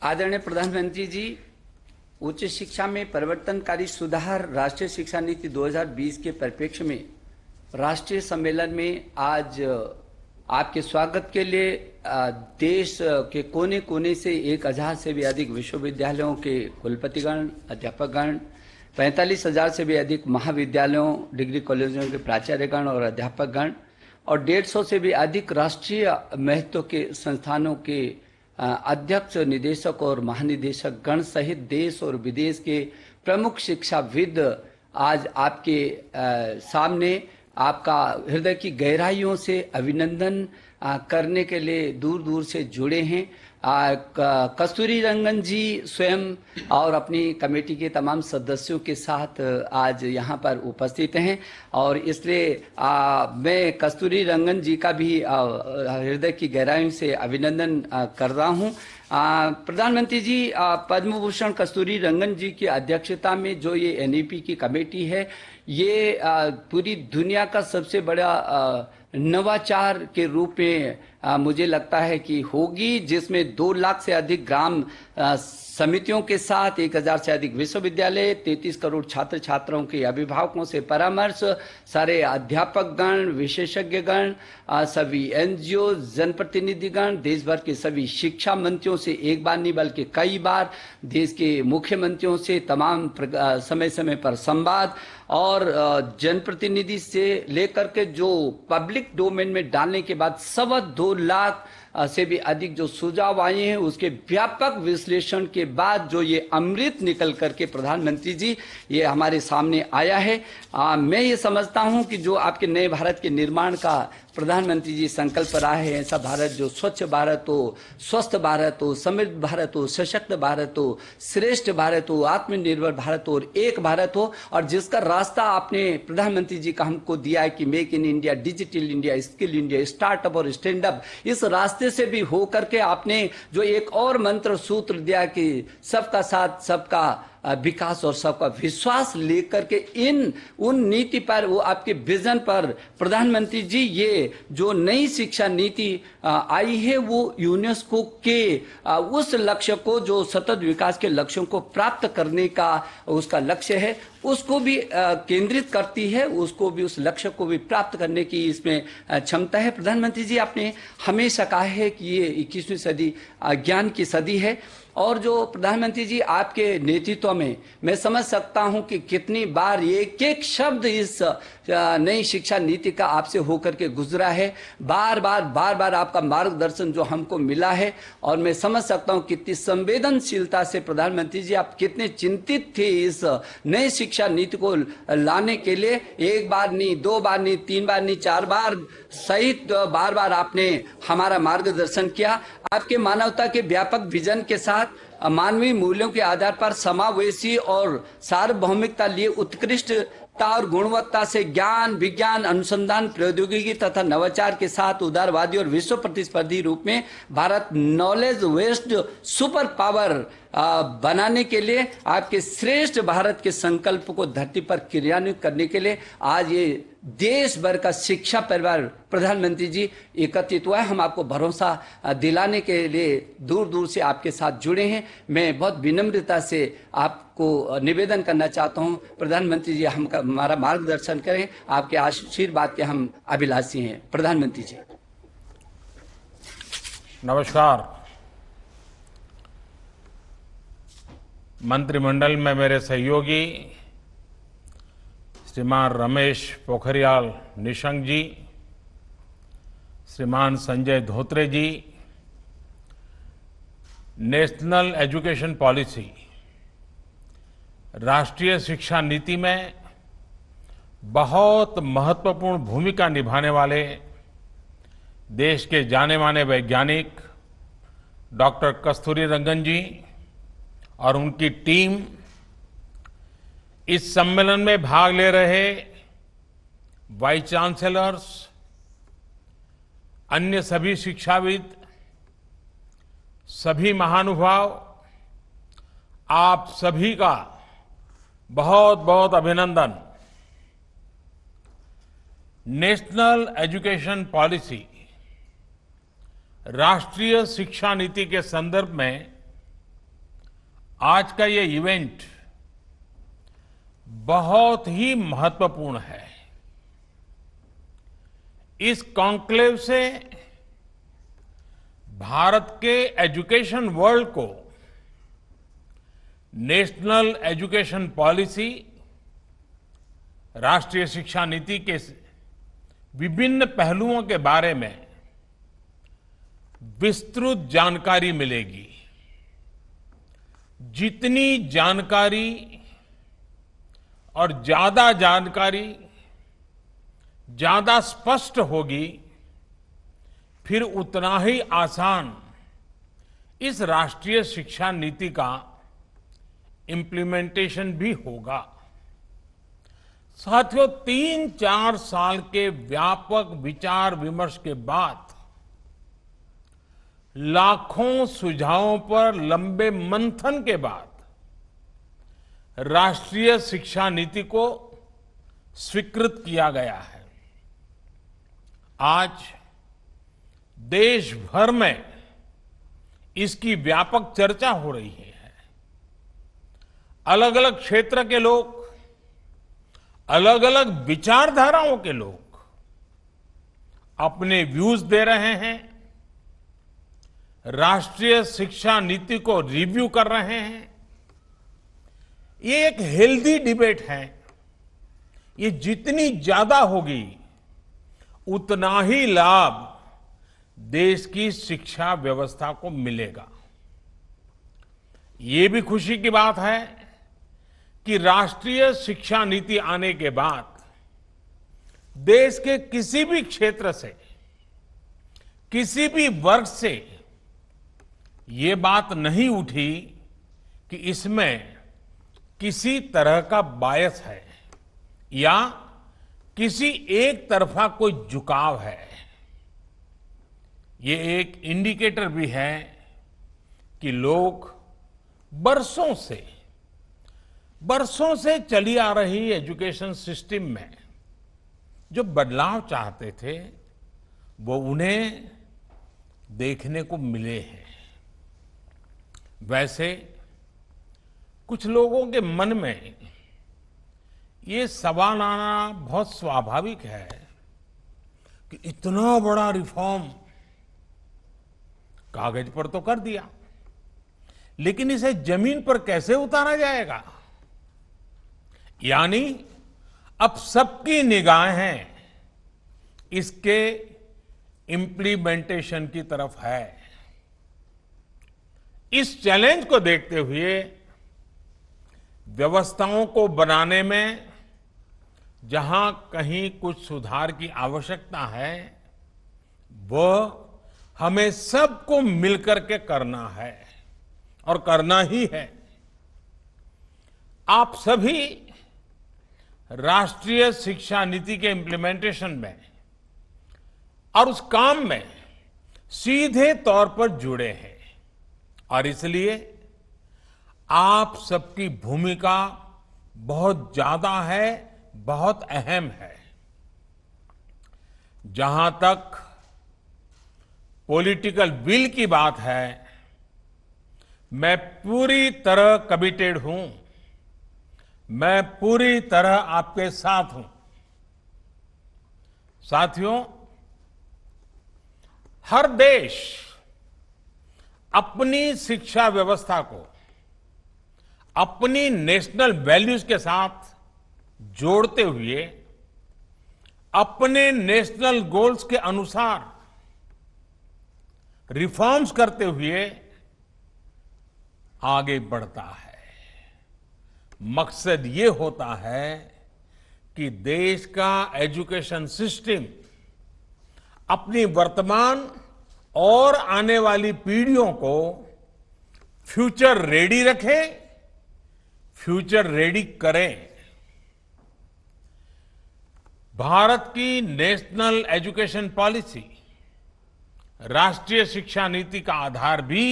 आदरणीय प्रधानमंत्री जी, उच्च शिक्षा में परिवर्तनकारी सुधार राष्ट्रीय शिक्षा नीति 2020 के परिप्रेक्ष्य में राष्ट्रीय सम्मेलन में आज आपके स्वागत के लिए देश के कोने कोने से 1000 से भी अधिक विश्वविद्यालयों के कुलपतिगण, अध्यापकगण, 45,000 से भी अधिक महाविद्यालयों, डिग्री कॉलेजों के प्राचार्यगण और अध्यापकगण और 150 से भी अधिक राष्ट्रीय महत्व के संस्थानों के अध्यक्ष, निदेशक और महानिदेशक गण सहित देश और विदेश के प्रमुख शिक्षाविद आज आपके सामने आपका हृदय की गहराइयों से अभिनंदन करने के लिए दूर दूर से जुड़े हैं। कस्तूरी रंगन जी स्वयं और अपनी कमेटी के तमाम सदस्यों के साथ आज यहाँ पर उपस्थित हैं और इसलिए मैं कस्तूरी रंगन जी का भी हृदय की गहराइयों से अभिनंदन कर रहा हूँ। प्रधानमंत्री जी, पद्म भूषण कस्तूरी रंगन जी की अध्यक्षता में जो ये एनईपी की कमेटी है, ये पूरी दुनिया का सबसे बड़ा नवाचार के रूप में मुझे लगता है कि होगी, जिसमें 2 लाख से अधिक ग्राम समितियों के साथ 1000 से अधिक विश्वविद्यालय, 33 करोड़ छात्र छात्राओं के अभिभावकों से परामर्श, सारे अध्यापकगण, विशेषज्ञगण, सभी एनजीओ, जनप्रतिनिधिगण, देश भर के सभी शिक्षा मंत्रियों से एक बार नहीं बल्कि कई बार, देश के मुख्यमंत्रियों से तमाम समय समय पर संवाद और जनप्रतिनिधि से लेकर के जो पब्लिक डोमेन में डालने के बाद 2.25 लाख से भी अधिक जो सुझाव आए हैं, उसके व्यापक विश्लेषण के बाद जो ये अमृत निकल करके प्रधानमंत्री जी ये हमारे सामने आया है, मैं ये समझता हूं कि जो आपके नए भारत के निर्माण का प्रधानमंत्री जी संकल्प रहा है, ऐसा भारत जो स्वच्छ भारत हो, स्वस्थ भारत हो, समृद्ध भारत हो, सशक्त भारत हो, श्रेष्ठ भारत हो, आत्मनिर्भर भारत हो और एक भारत हो, और जिसका रास्ता आपने प्रधानमंत्री जी का हमको दिया है कि make in India, digital India, skill India, startup और स्टैंड अप, इस रास्ते से भी हो करके आपने जो एक और मंत्र सूत्र दिया कि सबका साथ, सबका विकास और सबका विश्वास लेकर के उन नीति पर, वो आपके विजन पर प्रधानमंत्री जी ये जो नई शिक्षा नीति आई है वो यूनेस्को के उस लक्ष्य को, जो सतत विकास के लक्ष्यों को प्राप्त करने का उसका लक्ष्य है, उसको भी केंद्रित करती है, उसको भी, उस लक्ष्य को भी प्राप्त करने की इसमें क्षमता है। प्रधानमंत्री जी, आपने हमेशा कहा है कि ये 21वीं सदी ज्ञान की सदी है और जो प्रधानमंत्री जी आपके नेतृत्व में मैं समझ सकता हूं कि कितनी बार एक एक शब्द इस नई शिक्षा नीति का आपसे होकर के गुजरा है, बार बार आपका मार्गदर्शन जो हमको मिला है, और मैं समझ सकता हूं कितनी संवेदनशीलता से प्रधानमंत्री जी आप कितने चिंतित थे इस नई शिक्षा नीति को लाने के लिए। 1 बार नहीं, 2 बार नहीं, 3 बार नहीं, 4 बार सहित बार आपने हमारा मार्गदर्शन किया। आपके मानवता के व्यापक विजन के साथ मानवीय मूल्यों के आधार पर समावेशी और सार्वभौमिकता लिए उत्कृष्टता और गुणवत्ता से ज्ञान, विज्ञान, अनुसंधान, प्रौद्योगिकी तथा नवाचार के साथ उदारवादी और विश्व प्रतिस्पर्धी रूप में भारत नॉलेज वेस्ट सुपर पावर बनाने के लिए, आपके श्रेष्ठ भारत के संकल्प को धरती पर क्रियान्वित करने के लिए आज ये देश भर का शिक्षा परिवार प्रधानमंत्री जी एकत्रित हुआ है। हम आपको भरोसा दिलाने के लिए दूर दूर से आपके साथ जुड़े हैं। मैं बहुत विनम्रता से आपको निवेदन करना चाहता हूं, प्रधानमंत्री जी हमारा मार्गदर्शन करें, आपके आशीर्वाद के हम अभिलाषी हैं। प्रधानमंत्री जी नमस्कार। मंत्रिमंडल में मेरे सहयोगी श्रीमान रमेश पोखरियाल निशंक जी, श्रीमान संजय धोत्रे जी, नेशनल एजुकेशन पॉलिसी, राष्ट्रीय शिक्षा नीति में बहुत महत्वपूर्ण भूमिका निभाने वाले देश के जाने माने वैज्ञानिक डॉक्टर कस्तूरी रंगन जी और उनकी टीम, इस सम्मेलन में भाग ले रहे वाइस चांसलर्स, अन्य सभी शिक्षाविद, सभी महानुभाव, आप सभी का बहुत बहुत अभिनंदन। नेशनल एजुकेशन पॉलिसी, राष्ट्रीय शिक्षा नीति के संदर्भ में आज का ये इवेंट बहुत ही महत्वपूर्ण है। इस कॉन्क्लेव से भारत के एजुकेशन वर्ल्ड को नेशनल एजुकेशन पॉलिसी, राष्ट्रीय शिक्षा नीति के विभिन्न पहलुओं के बारे में विस्तृत जानकारी मिलेगी। जितनी जानकारी और ज्यादा जानकारी ज्यादा स्पष्ट होगी, फिर उतना ही आसान इस राष्ट्रीय शिक्षा नीति का इम्प्लीमेंटेशन भी होगा। साथियों, 3-4 साल के व्यापक विचार विमर्श के बाद लाखों सुझावों पर लंबे मंथन के बाद राष्ट्रीय शिक्षा नीति को स्वीकृत किया गया है। आज देश भर में इसकी व्यापक चर्चा हो रही है। अलग अलग क्षेत्र के लोग, अलग अलग विचारधाराओं के लोग अपने व्यूज दे रहे हैं, राष्ट्रीय शिक्षा नीति को रिव्यू कर रहे हैं। ये एक हेल्दी डिबेट है। ये जितनी ज्यादा होगी, उतना ही लाभ देश की शिक्षा व्यवस्था को मिलेगा। ये भी खुशी की बात है कि राष्ट्रीय शिक्षा नीति आने के बाद देश के किसी भी क्षेत्र से, किसी भी वर्ग से ये बात नहीं उठी कि इसमें किसी तरह का बायस है या किसी एक तरफा कोई झुकाव है। ये एक इंडिकेटर भी है कि लोग बरसों से चली आ रही एजुकेशन सिस्टम में जो बदलाव चाहते थे, वो उन्हें देखने को मिले हैं। वैसे कुछ लोगों के मन में ये सवाल आना बहुत स्वाभाविक है कि इतना बड़ा रिफॉर्म कागज पर तो कर दिया, लेकिन इसे जमीन पर कैसे उतारा जाएगा? यानी अब सबकी निगाहें इसके इम्प्लीमेंटेशन की तरफ है। इस चैलेंज को देखते हुए व्यवस्थाओं को बनाने में जहां कहीं कुछ सुधार की आवश्यकता है, वह हमें सबको मिलकर के करना है और करना ही है। आप सभी राष्ट्रीय शिक्षा नीति के इम्प्लीमेंटेशन में और उस काम में सीधे तौर पर जुड़े हैं और इसलिए आप सबकी भूमिका बहुत ज्यादा है, बहुत अहम है। जहां तक पॉलिटिकल विल की बात है, मैं पूरी तरह कमिटेड हूं, मैं पूरी तरह आपके साथ हूं। साथियों, हर देश अपनी शिक्षा व्यवस्था को अपनी नेशनल वैल्यूज के साथ जोड़ते हुए अपने नेशनल गोल्स के अनुसार रिफॉर्म्स करते हुए आगे बढ़ता है। मकसद ये होता है कि देश का एजुकेशन सिस्टम अपनी वर्तमान और आने वाली पीढ़ियों को फ्यूचर रेडी रखे, फ्यूचर रेडी करें। भारत की नेशनल एजुकेशन पॉलिसी, राष्ट्रीय शिक्षा नीति का आधार भी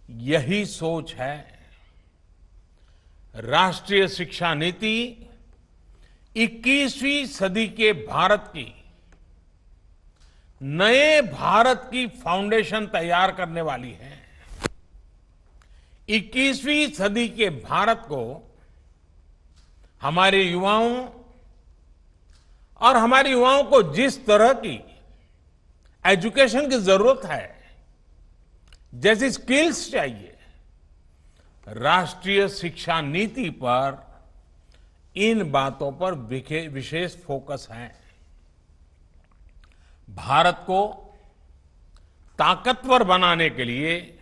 यही सोच है। राष्ट्रीय शिक्षा नीति 21वीं सदी के भारत की, नए भारत की फाउंडेशन तैयार करने वाली है। 21वीं सदी के भारत को हमारे युवाओं और हमारे युवाओं को जिस तरह की एजुकेशन की जरूरत है, जैसी स्किल्स चाहिए, राष्ट्रीय शिक्षा नीति पर इन बातों पर विशेष फोकस है। भारत को ताकतवर बनाने के लिए,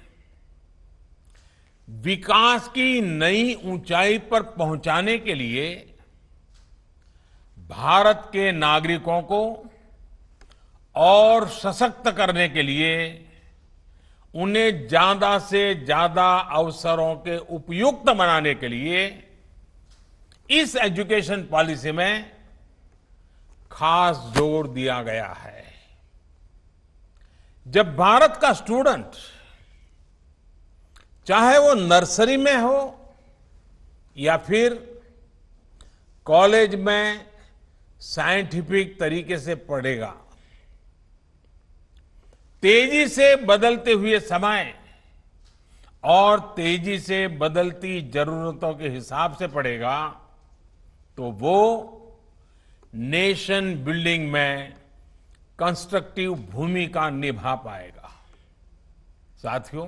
विकास की नई ऊंचाई पर पहुंचाने के लिए भारत के नागरिकों को और सशक्त करने के लिए उन्हें ज्यादा से ज्यादा अवसरों के उपयुक्त बनाने के लिए इस एजुकेशन पॉलिसी में खास जोर दिया गया है। जब भारत का स्टूडेंट, चाहे वो नर्सरी में हो या फिर कॉलेज में साइंटिफिक तरीके से पढ़ेगा, तेजी से बदलते हुए समय और तेजी से बदलती जरूरतों के हिसाब से पढ़ेगा, तो वो नेशन बिल्डिंग में कंस्ट्रक्टिव भूमिका निभा पाएगा। साथियों,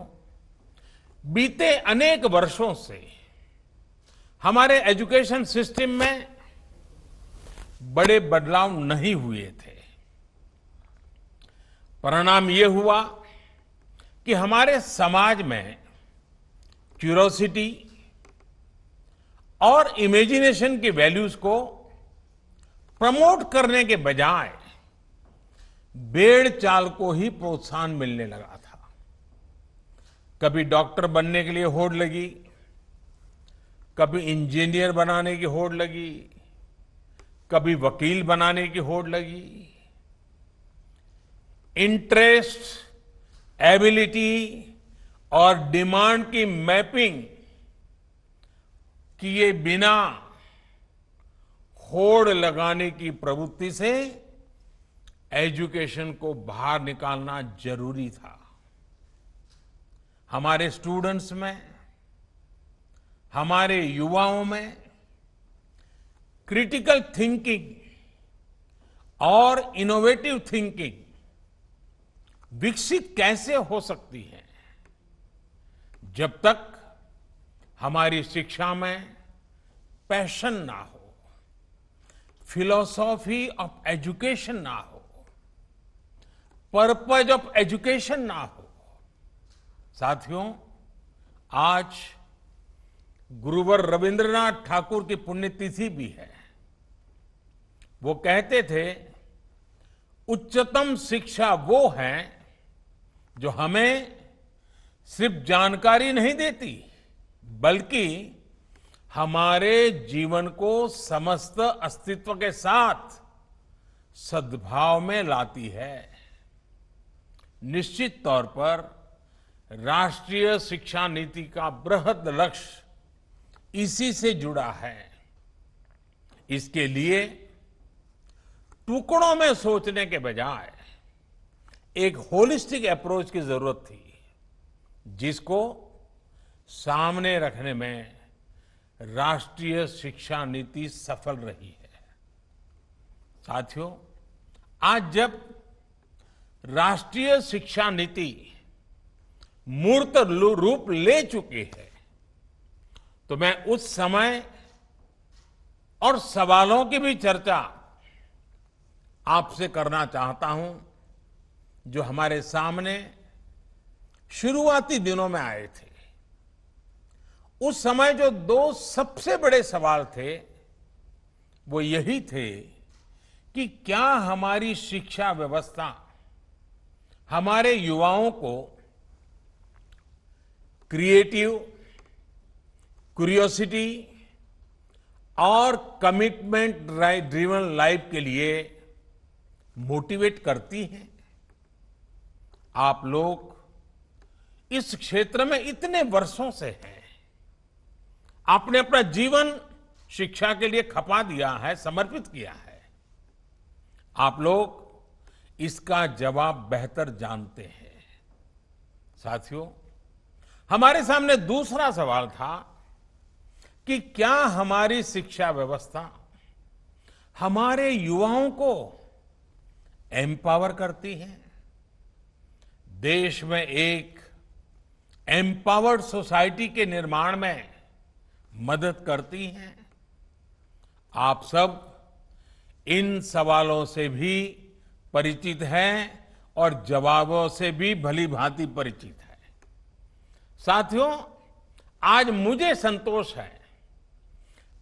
बीते अनेक वर्षों से हमारे एजुकेशन सिस्टम में बड़े बदलाव नहीं हुए थे। परिणाम ये हुआ कि हमारे समाज में क्यूरोसिटी और इमेजिनेशन की वैल्यूज को प्रमोट करने के बजाय भेड़ चाल को ही प्रोत्साहन मिलने लगा था। कभी डॉक्टर बनने के लिए होड़ लगी, कभी इंजीनियर बनाने की होड़ लगी, कभी वकील बनाने की होड़ लगी। इंटरेस्ट, एबिलिटी और डिमांड की मैपिंग किए बिना होड़ लगाने की प्रवृत्ति से एजुकेशन को बाहर निकालना जरूरी था। हमारे स्टूडेंट्स में, हमारे युवाओं में क्रिटिकल थिंकिंग और इनोवेटिव थिंकिंग विकसित कैसे हो सकती है, जब तक हमारी शिक्षा में पैशन ना हो, फिलॉसॉफी ऑफ एजुकेशन ना हो, पर्पज ऑफ एजुकेशन ना हो। साथियों, आज गुरुवर रविंद्रनाथ ठाकुर की पुण्यतिथि भी है। वो कहते थे, उच्चतम शिक्षा वो है जो हमें सिर्फ जानकारी नहीं देती, बल्कि हमारे जीवन को समस्त अस्तित्व के साथ सद्भाव में लाती है। निश्चित तौर पर राष्ट्रीय शिक्षा नीति का बृहद लक्ष्य इसी से जुड़ा है। इसके लिए टुकड़ों में सोचने के बजाय एक होलिस्टिक अप्रोच की जरूरत थी, जिसको सामने रखने में राष्ट्रीय शिक्षा नीति सफल रही है। साथियों, आज जब राष्ट्रीय शिक्षा नीति मूर्त रूप ले चुकी है, तो मैं उस समय और सवालों की भी चर्चा आपसे करना चाहता हूं, जो हमारे सामने शुरुआती दिनों में आए थे। उस समय जो दो सबसे बड़े सवाल थे, वो यही थे कि क्या हमारी शिक्षा व्यवस्था हमारे युवाओं को क्रिएटिव, क्यूरियोसिटी और कमिटमेंट ड्रिवन लाइफ के लिए मोटिवेट करती है। आप लोग इस क्षेत्र में इतने वर्षों से हैं, आपने अपना जीवन शिक्षा के लिए खपा दिया है, समर्पित किया है। आप लोग इसका जवाब बेहतर जानते हैं। साथियों, हमारे सामने दूसरा सवाल था कि क्या हमारी शिक्षा व्यवस्था हमारे युवाओं को एम्पावर करती है, देश में एक एम्पावर्ड सोसाइटी के निर्माण में मदद करती है। आप सब इन सवालों से भी परिचित हैं और जवाबों से भी भली भांति परिचित है। साथियों, आज मुझे संतोष है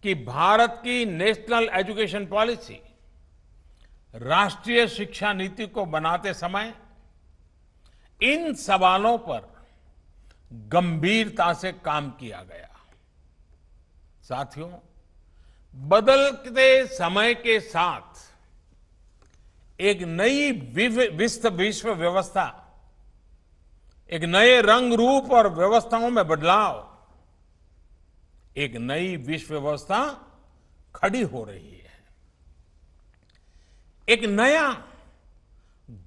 कि भारत की नेशनल एजुकेशन पॉलिसी, राष्ट्रीय शिक्षा नीति को बनाते समय इन सवालों पर गंभीरता से काम किया गया। साथियों, बदलते समय के साथ एक नई विश्व व्यवस्था, एक नए रंग रूप और व्यवस्थाओं में बदलाव, एक नई विश्व व्यवस्था खड़ी हो रही है। एक नया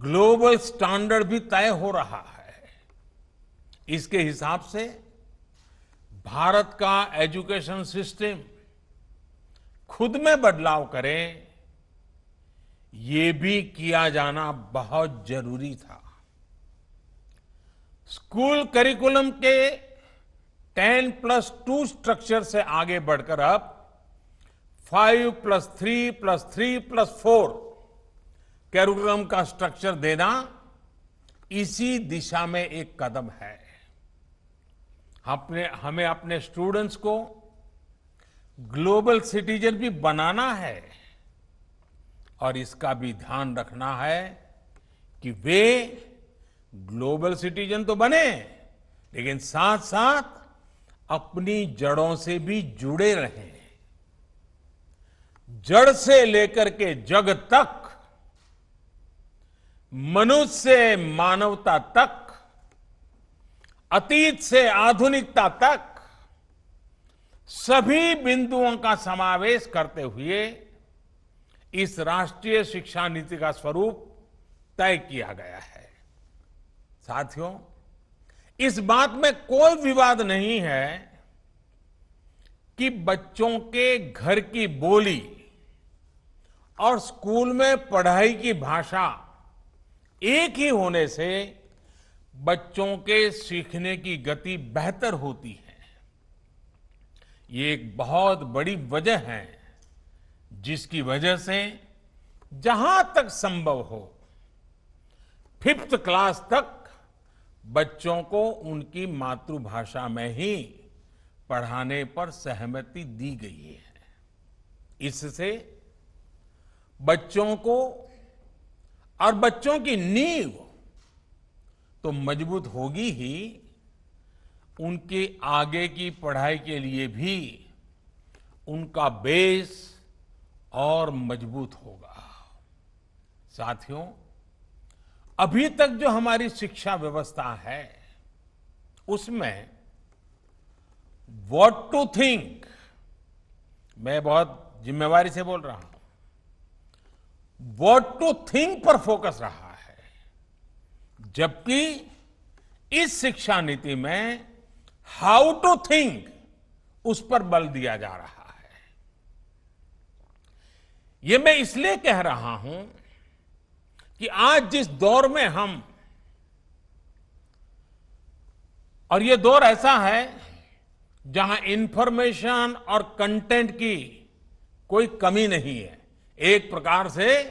ग्लोबल स्टैंडर्ड भी तय हो रहा है। इसके हिसाब से भारत का एजुकेशन सिस्टम खुद में बदलाव करे, ये भी किया जाना बहुत जरूरी था। स्कूल करिकुलम के 10+2 स्ट्रक्चर से आगे बढ़कर अब 5+3+3+4 करिकुलम का स्ट्रक्चर देना इसी दिशा में एक कदम है। हमें अपने स्टूडेंट्स को ग्लोबल सिटीजन भी बनाना है और इसका भी ध्यान रखना है कि वे ग्लोबल सिटीजन तो बने, लेकिन साथ साथ अपनी जड़ों से भी जुड़े रहें। जड़ से लेकर के जग तक, मनुष्य से मानवता तक, अतीत से आधुनिकता तक सभी बिंदुओं का समावेश करते हुए इस राष्ट्रीय शिक्षा नीति का स्वरूप तय किया गया है। साथियों, इस बात में कोई विवाद नहीं है कि बच्चों के घर की बोली और स्कूल में पढ़ाई की भाषा एक ही होने से बच्चों के सीखने की गति बेहतर होती है। ये एक बहुत बड़ी वजह है जिसकी वजह से जहां तक संभव हो 5th क्लास तक बच्चों को उनकी मातृभाषा में ही पढ़ाने पर सहमति दी गई है। इससे बच्चों को और बच्चों की नींव तो मजबूत होगी ही, उनके आगे की पढ़ाई के लिए भी उनका बेस और मजबूत होगा। साथियों, अभी तक जो हमारी शिक्षा व्यवस्था है उसमें व्हाट टू थिंक, मैं बहुत जिम्मेवारी से बोल रहा हूं, व्हाट टू थिंक पर फोकस रहा है, जबकि इस शिक्षा नीति में हाउ टू थिंक उस पर बल दिया जा रहा है। ये मैं इसलिए कह रहा हूं कि आज जिस दौर में हम, और ये दौर ऐसा है जहां इंफॉर्मेशन और कंटेंट की कोई कमी नहीं है, एक प्रकार से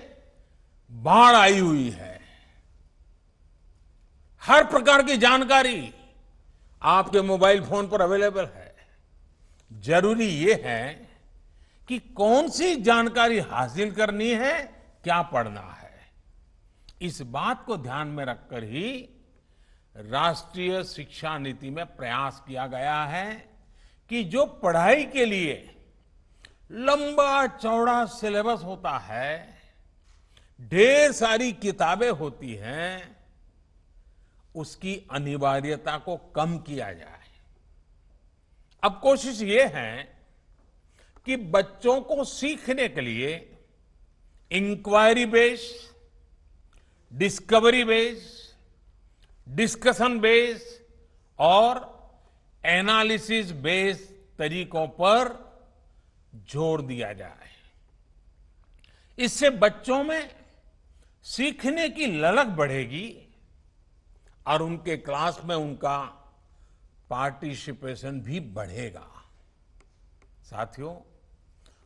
बाढ़ आई हुई है। हर प्रकार की जानकारी आपके मोबाइल फोन पर अवेलेबल है। जरूरी ये है कि कौन सी जानकारी हासिल करनी है, क्या पढ़ना है। इस बात को ध्यान में रखकर ही राष्ट्रीय शिक्षा नीति में प्रयास किया गया है कि जो पढ़ाई के लिए लंबा चौड़ा सिलेबस होता है, ढेर सारी किताबें होती हैं, उसकी अनिवार्यता को कम किया जाए। अब कोशिश ये है कि बच्चों को सीखने के लिए inquiry based, discovery based, discussion based और एनालिसिस बेस्ड तरीकों पर जोर दिया जाए। इससे बच्चों में सीखने की ललक बढ़ेगी और उनके क्लास में उनका पार्टिसिपेशन भी बढ़ेगा। साथियों,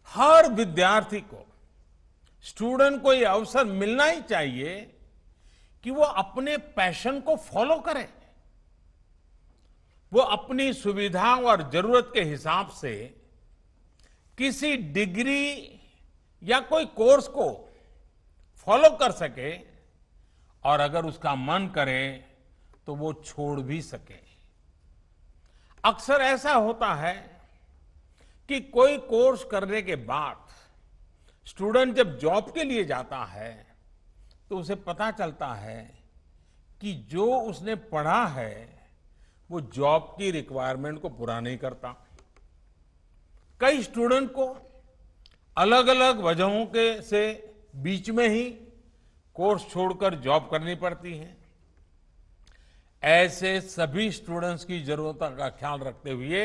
हर विद्यार्थी को, स्टूडेंट को यह अवसर मिलना ही चाहिए कि वो अपने पैशन को फॉलो करे। वो अपनी सुविधा और जरूरत के हिसाब से किसी डिग्री या कोई कोर्स को फॉलो कर सके और अगर उसका मन करे तो वो छोड़ भी सके। अक्सर ऐसा होता है कि कोई कोर्स करने के बाद स्टूडेंट जब जॉब के लिए जाता है तो उसे पता चलता है कि जो उसने पढ़ा है वो जॉब की रिक्वायरमेंट को पूरा नहीं करता। कई स्टूडेंट को अलग अलग वजहों के से बीच में ही कोर्स छोड़कर जॉब करनी पड़ती है। ऐसे सभी स्टूडेंट्स की जरूरतों का ख्याल रखते हुए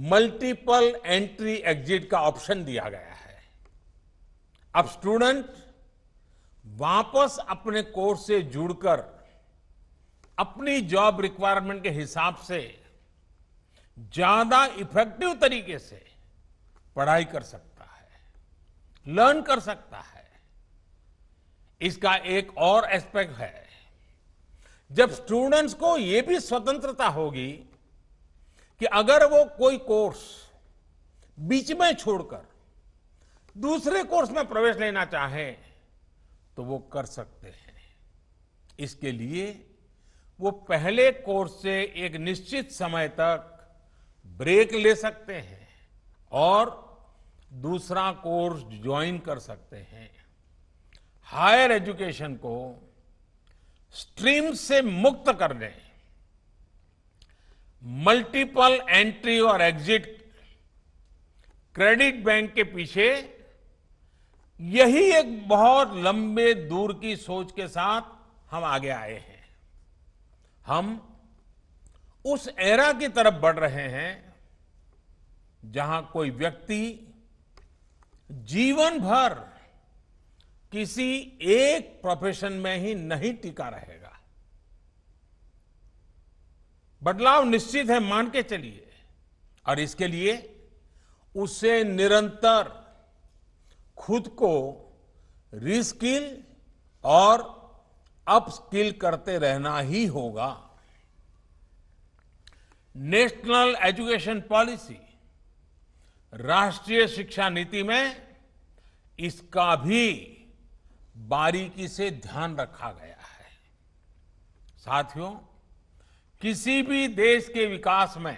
मल्टीपल एंट्री एग्जिट का ऑप्शन दिया गया है। अब स्टूडेंट वापस अपने कोर्स से जुड़कर अपनी जॉब रिक्वायरमेंट के हिसाब से ज्यादा इफेक्टिव तरीके से पढ़ाई कर सकता है, लर्न कर सकता है। इसका एक और एस्पेक्ट है, जब स्टूडेंट्स को यह भी स्वतंत्रता होगी कि अगर वो कोई कोर्स बीच में छोड़कर दूसरे कोर्स में प्रवेश लेना चाहे तो वो कर सकते हैं। इसके लिए वो पहले कोर्स से एक निश्चित समय तक ब्रेक ले सकते हैं और दूसरा कोर्स ज्वाइन कर सकते हैं। हायर एजुकेशन को स्ट्रीम से मुक्त करने, मल्टीपल एंट्री और एग्जिट क्रेडिट बैंक के पीछे यही एक बहुत लंबे दूर की सोच के साथ हम आगे आए हैं। हम उस एरा की तरफ बढ़ रहे हैं जहां कोई व्यक्ति जीवन भर किसी एक प्रोफेशन में ही नहीं टिका रहेगा। बदलाव निश्चित है, मान के चलिए, और इसके लिए उसे निरंतर खुद को रीस्किल और अपस्किल करते रहना ही होगा। नेशनल एजुकेशन पॉलिसी, राष्ट्रीय शिक्षा नीति में इसका भी बारीकी से ध्यान रखा गया है। साथियों, किसी भी देश के विकास में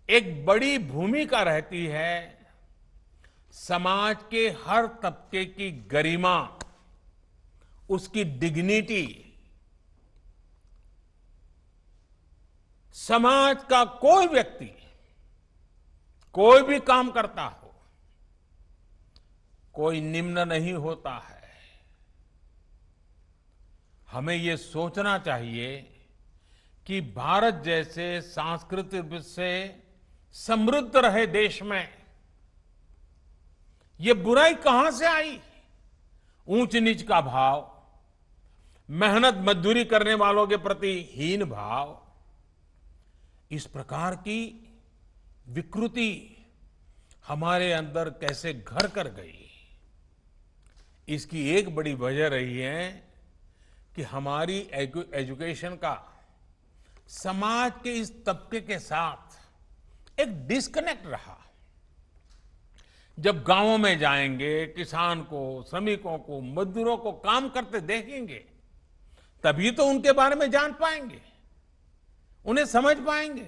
एक बड़ी भूमिका रहती है समाज के हर तबके की गरिमा, उसकी डिग्निटी। समाज का कोई व्यक्ति कोई भी काम करता हो, कोई निम्न नहीं होता है। हमें ये सोचना चाहिए कि भारत जैसे सांस्कृतिक से समृद्ध रहे देश में ये बुराई कहां से आई? ऊंच नीच का भाव, मेहनत मजदूरी करने वालों के प्रति हीन भाव, इस प्रकार की विकृति हमारे अंदर कैसे घर कर गई? इसकी एक बड़ी वजह रही है कि हमारी एजुकेशन का समाज के इस तबके के साथ एक डिस्कनेक्ट रहा। जब गांवों में जाएंगे, किसान को, श्रमिकों को, मजदूरों को काम करते देखेंगे, तभी तो उनके बारे में जान पाएंगे, उन्हें समझ पाएंगे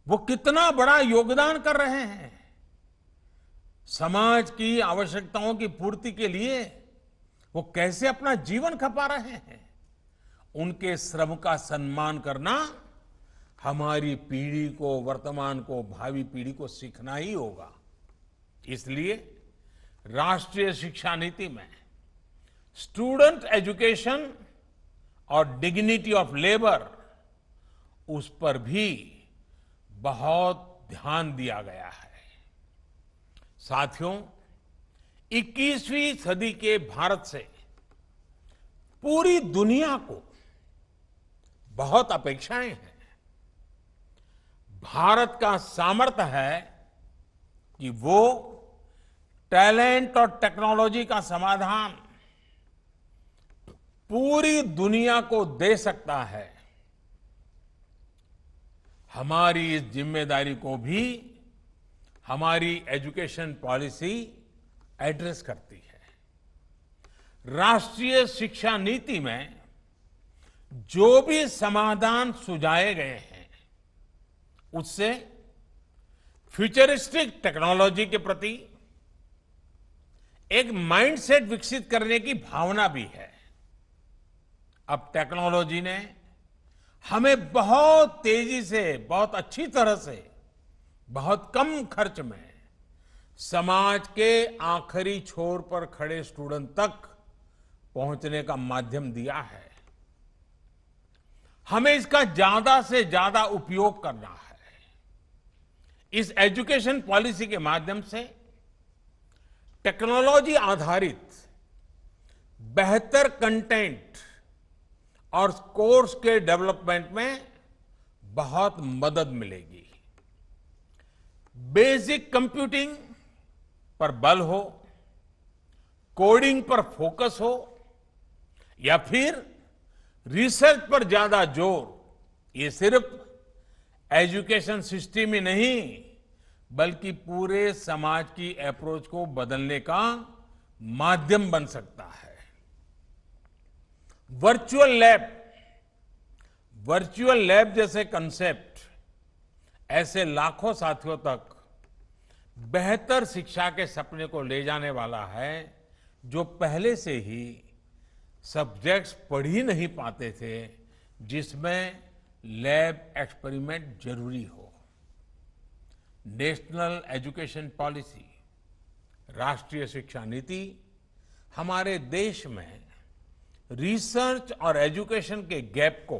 वो कितना बड़ा योगदान कर रहे हैं। समाज की आवश्यकताओं की पूर्ति के लिए वो कैसे अपना जीवन खपा रहे हैं। उनके श्रम का सम्मान करना हमारी पीढ़ी को, वर्तमान को, भावी पीढ़ी को सीखना ही होगा। इसलिए राष्ट्रीय शिक्षा नीति में स्टूडेंट एजुकेशन और डिग्निटी ऑफ लेबर उस पर भी बहुत ध्यान दिया गया है। साथियों, 21वीं सदी के भारत से पूरी दुनिया को बहुत अपेक्षाएं हैं। भारत का सामर्थ्य है कि वो टैलेंट और टेक्नोलॉजी का समाधान पूरी दुनिया को दे सकता है। हमारी इस जिम्मेदारी को भी हमारी एजुकेशन पॉलिसी एड्रेस करती है। राष्ट्रीय शिक्षा नीति में जो भी समाधान सुझाए गए हैं, उससे फ्यूचरिस्टिक टेक्नोलॉजी के प्रति एक माइंडसेट विकसित करने की भावना भी है। अब टेक्नोलॉजी ने हमें बहुत तेजी से, बहुत अच्छी तरह से, बहुत कम खर्च में समाज के आखिरी छोर पर खड़े स्टूडेंट तक पहुंचने का माध्यम दिया है। हमें इसका ज्यादा से ज्यादा उपयोग करना है। इस एजुकेशन पॉलिसी के माध्यम से टेक्नोलॉजी आधारित बेहतर कंटेंट और कोर्स के डेवलपमेंट में बहुत मदद मिलेगी। बेसिक कंप्यूटिंग पर बल हो, कोडिंग पर फोकस हो, या फिर रिसर्च पर ज्यादा जोर, ये सिर्फ एजुकेशन सिस्टम ही नहीं बल्कि पूरे समाज की अप्रोच को बदलने का माध्यम बन सकता है। वर्चुअल लैब जैसे कंसेप्ट ऐसे लाखों साथियों तक बेहतर शिक्षा के सपने को ले जाने वाला है, जो पहले से ही सब्जेक्ट्स पढ़ ही नहीं पाते थे, जिसमें लैब एक्सपेरिमेंट जरूरी हो। नेशनल एजुकेशन पॉलिसी, राष्ट्रीय शिक्षा नीति हमारे देश में रिसर्च और एजुकेशन के गैप को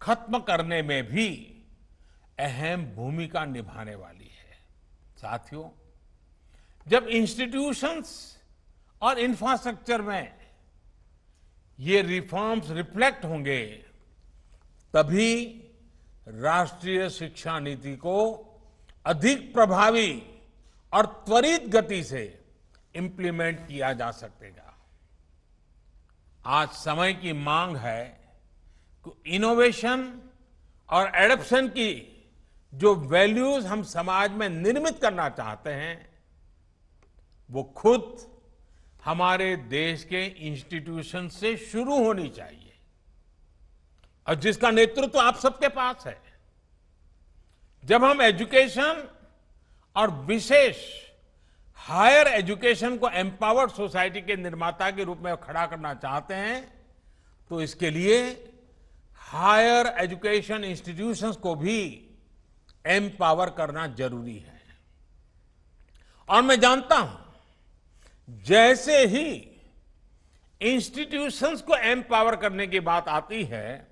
खत्म करने में भी अहम भूमिका निभाने वाली है। साथियों, जब इंस्टीट्यूशंस और इंफ्रास्ट्रक्चर में ये रिफॉर्म्स रिफ्लेक्ट होंगे, तभी राष्ट्रीय शिक्षा नीति को अधिक प्रभावी और त्वरित गति से इंप्लीमेंट किया जा सकेगा। आज समय की मांग है कि इनोवेशन और एडॉप्शन की जो वैल्यूज हम समाज में निर्मित करना चाहते हैं, वो खुद हमारे देश के इंस्टीट्यूशन से शुरू होनी चाहिए, और जिसका नेतृत्व आप सबके पास है। जब हम एजुकेशन और विशेष हायर एजुकेशन को एम्पावर्ड सोसाइटी के निर्माता के रूप में खड़ा करना चाहते हैं, तो इसके लिए हायर एजुकेशन इंस्टीट्यूशंस को भी एम्पावर करना जरूरी है। और मैं जानता हूं, जैसे ही इंस्टीट्यूशंस को एम्पावर करने की बात आती है,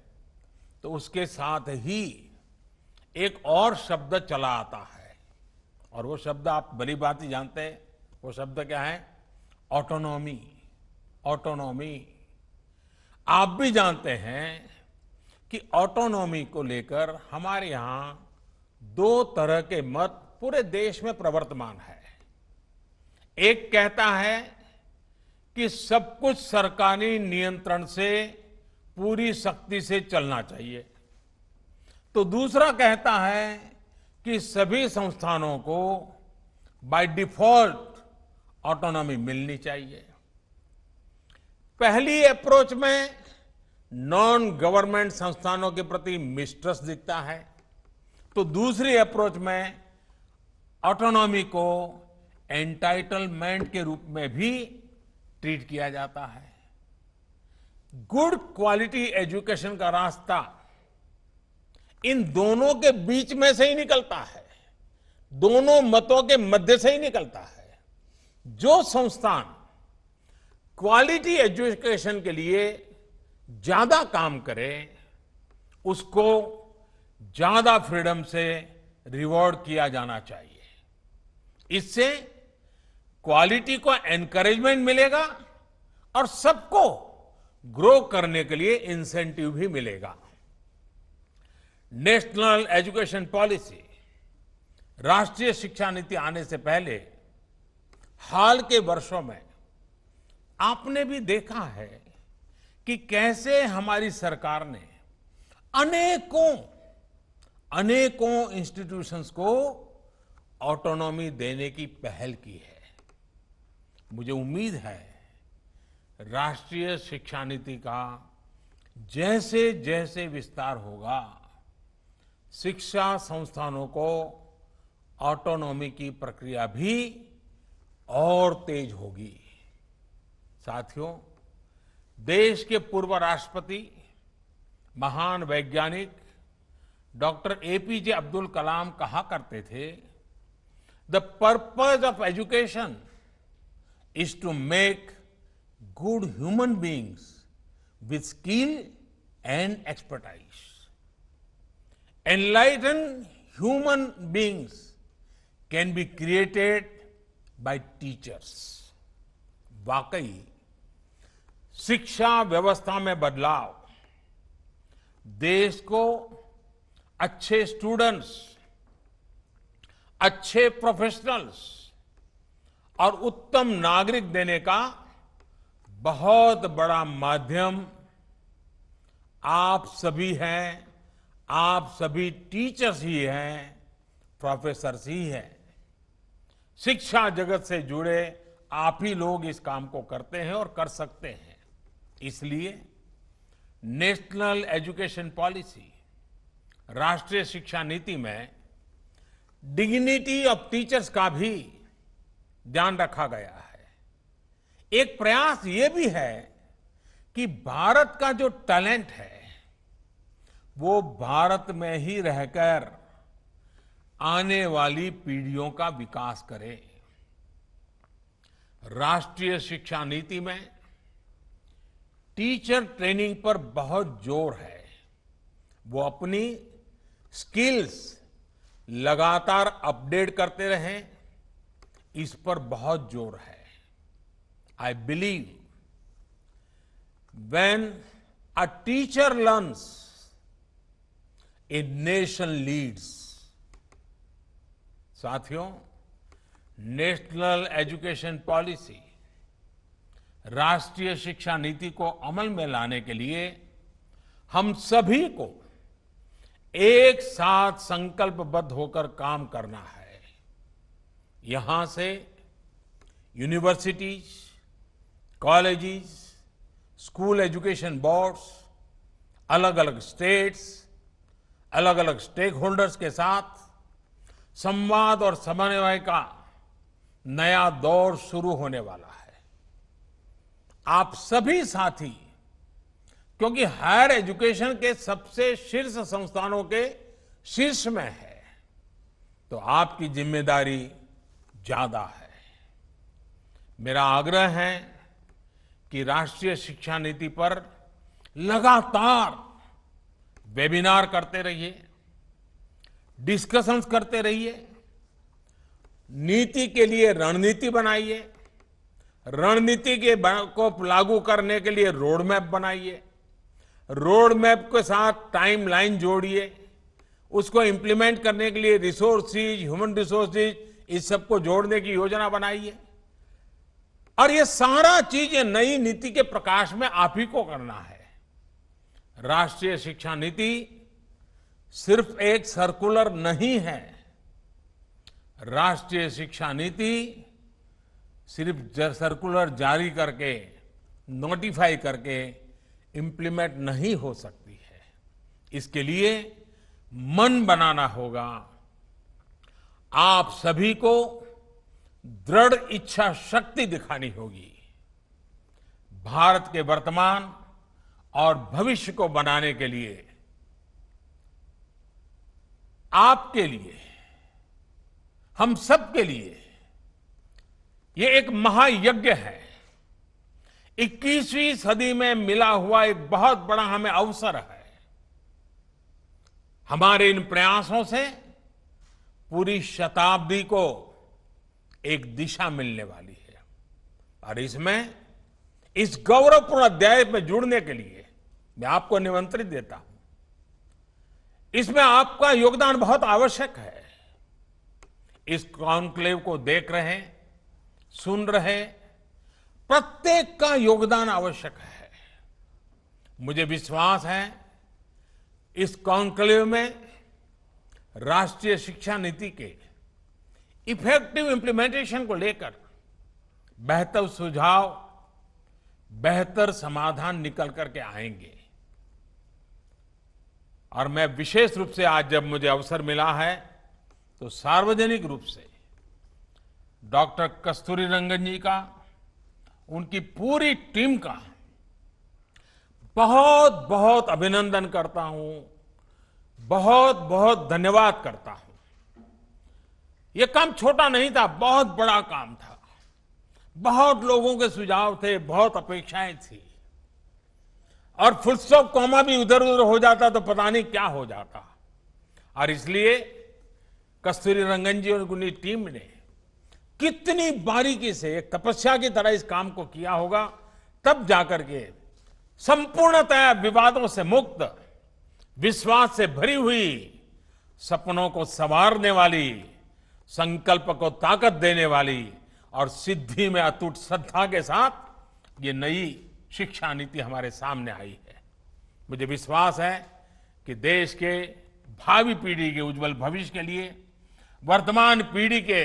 तो उसके साथ ही एक और शब्द चला आता है, और वो शब्द आप भली बात ही जानते हैं। वो शब्द क्या है? ऑटोनॉमी। ऑटोनॉमी। आप भी जानते हैं कि ऑटोनॉमी को लेकर हमारे यहां दो तरह के मत पूरे देश में प्रवर्तमान है। एक कहता है कि सब कुछ सरकारी नियंत्रण से पूरी सख्ती से चलना चाहिए, तो दूसरा कहता है कि सभी संस्थानों को बाय डिफॉल्ट ऑटोनॉमी मिलनी चाहिए। पहली अप्रोच में नॉन गवर्नमेंट संस्थानों के प्रति मिसट्रस्ट दिखता है, तो दूसरी अप्रोच में ऑटोनॉमी को एंटाइटलमेंट के रूप में भी ट्रीट किया जाता है। गुड क्वालिटी एजुकेशन का रास्ता इन दोनों के बीच में से ही निकलता है, दोनों मतों के मध्य से ही निकलता है। जो संस्थान क्वालिटी एजुकेशन के लिए ज्यादा काम करे, उसको ज्यादा फ्रीडम से रिवॉर्ड किया जाना चाहिए। इससे क्वालिटी को एनकरेजमेंट मिलेगा और सबको ग्रो करने के लिए इंसेंटिव भी मिलेगा। नेशनल एजुकेशन पॉलिसी, राष्ट्रीय शिक्षा नीति आने से पहले हाल के वर्षों में आपने भी देखा है कि कैसे हमारी सरकार ने अनेकों इंस्टीट्यूशंस को ऑटोनॉमी देने की पहल की है। मुझे उम्मीद है राष्ट्रीय शिक्षा नीति का जैसे जैसे विस्तार होगा, शिक्षा संस्थानों को ऑटोनॉमी की प्रक्रिया भी और तेज होगी। साथियों, देश के पूर्व राष्ट्रपति, महान वैज्ञानिक डॉक्टर एपीजे अब्दुल कलाम कहा करते थे, the purpose of education is to make good human beings with skill and expertise. Enlighten human beings can be created by teachers. वाकई शिक्षा व्यवस्था में बदलाव देश को अच्छे स्टूडेंट्स, अच्छे प्रोफेशनल्स और उत्तम नागरिक देने का बहुत बड़ा माध्यम आप सभी हैं। आप सभी टीचर्स ही हैं, प्रोफेसर्स ही हैं। शिक्षा जगत से जुड़े आप ही लोग इस काम को करते हैं और कर सकते हैं। इसलिए नेशनल एजुकेशन पॉलिसी, राष्ट्रीय शिक्षा नीति में डिग्निटी ऑफ टीचर्स का भी ध्यान रखा गया है। एक प्रयास ये भी है कि भारत का जो टैलेंट है वो भारत में ही रहकर आने वाली पीढ़ियों का विकास करे। राष्ट्रीय शिक्षा नीति में टीचर ट्रेनिंग पर बहुत जोर है। वो अपनी स्किल्स लगातार अपडेट करते रहें, इस पर बहुत जोर है। I believe when a teacher learns, a nation leads. साथियों, नेशनल एजुकेशन पॉलिसी, राष्ट्रीय शिक्षा नीति को अमल में लाने के लिए हम सभी को एक साथ संकल्पबद्ध होकर काम करना है। यहां से universities, colleges, school education boards, अलग अलग स्टेट्स, अलग अलग स्टेक होल्डर्स के साथ संवाद और समन्वय का नया दौर शुरू होने वाला है। आप सभी साथी, क्योंकि हायर एजुकेशन के सबसे शीर्ष संस्थानों के शीर्ष में है, तो आपकी जिम्मेदारी ज्यादा है। मेरा आग्रह है कि राष्ट्रीय शिक्षा नीति पर लगातार वेबिनार करते रहिए, डिस्कशंस करते रहिए, नीति के लिए रणनीति बनाइए, रणनीति को लागू करने के लिए रोड मैप बनाइए, रोड मैप के साथ टाइमलाइन जोड़िए, उसको इंप्लीमेंट करने के लिए रिसोर्सेज, ह्यूमन रिसोर्सेज, इस सबको जोड़ने की योजना बनाइए। और ये सारा चीज ये नई नीति के प्रकाश में आप ही को करना है। राष्ट्रीय शिक्षा नीति सिर्फ एक सर्कुलर नहीं है। राष्ट्रीय शिक्षा नीति सिर्फ सर्कुलर जारी करके, नोटिफाई करके इंप्लीमेंट नहीं हो सकती है। इसके लिए मन बनाना होगा। आप सभी को दृढ़ इच्छा शक्ति दिखानी होगी। भारत के वर्तमान और भविष्य को बनाने के लिए, आपके लिए, हम सब के लिए ये एक महायज्ञ है। 21वीं सदी में मिला हुआ एक बहुत बड़ा हमें अवसर है। हमारे इन प्रयासों से पूरी शताब्दी को एक दिशा मिलने वाली है और इसमें इस गौरवपूर्ण अध्याय में जुड़ने के लिए मैं आपको निमंत्रित देता हूं। इसमें आपका योगदान बहुत आवश्यक है। इस कॉन्क्लेव को देख रहे, सुन रहे प्रत्येक का योगदान आवश्यक है। मुझे विश्वास है इस कॉन्क्लेव में राष्ट्रीय शिक्षा नीति के इफेक्टिव इंप्लीमेंटेशन को लेकर बेहतर सुझाव, बेहतर समाधान निकल करके आएंगे। और मैं विशेष रूप से आज जब मुझे अवसर मिला है तो सार्वजनिक रूप से डॉक्टर कस्तूरी रंगन जी का, उनकी पूरी टीम का बहुत बहुत अभिनंदन करता हूं, बहुत बहुत धन्यवाद करता हूं। यह काम छोटा नहीं था, बहुत बड़ा काम था। बहुत लोगों के सुझाव थे, बहुत अपेक्षाएं थी और फुल स्टॉप कॉमा भी उधर उधर हो जाता तो पता नहीं क्या हो जाता। और इसलिए कस्तूरी रंगन जी और उनकी टीम ने कितनी बारीकी से एक तपस्या की तरह इस काम को किया होगा, तब जाकर के संपूर्णतया विवादों से मुक्त, विश्वास से भरी हुई, सपनों को संवारने वाली, संकल्प को ताकत देने वाली और सिद्धि में अटूट श्रद्धा के साथ ये नई शिक्षा नीति हमारे सामने आई है। मुझे विश्वास है कि देश के भावी पीढ़ी के उज्जवल भविष्य के लिए, वर्तमान पीढ़ी के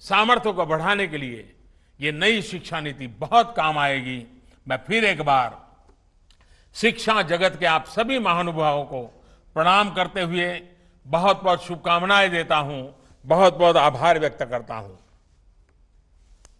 सामर्थ्य को बढ़ाने के लिए ये नई शिक्षा नीति बहुत काम आएगी। मैं फिर एक बार शिक्षा जगत के आप सभी महानुभावों को प्रणाम करते हुए बहुत बहुत शुभकामनाएं देता हूं, बहुत बहुत आभार व्यक्त करता हूं।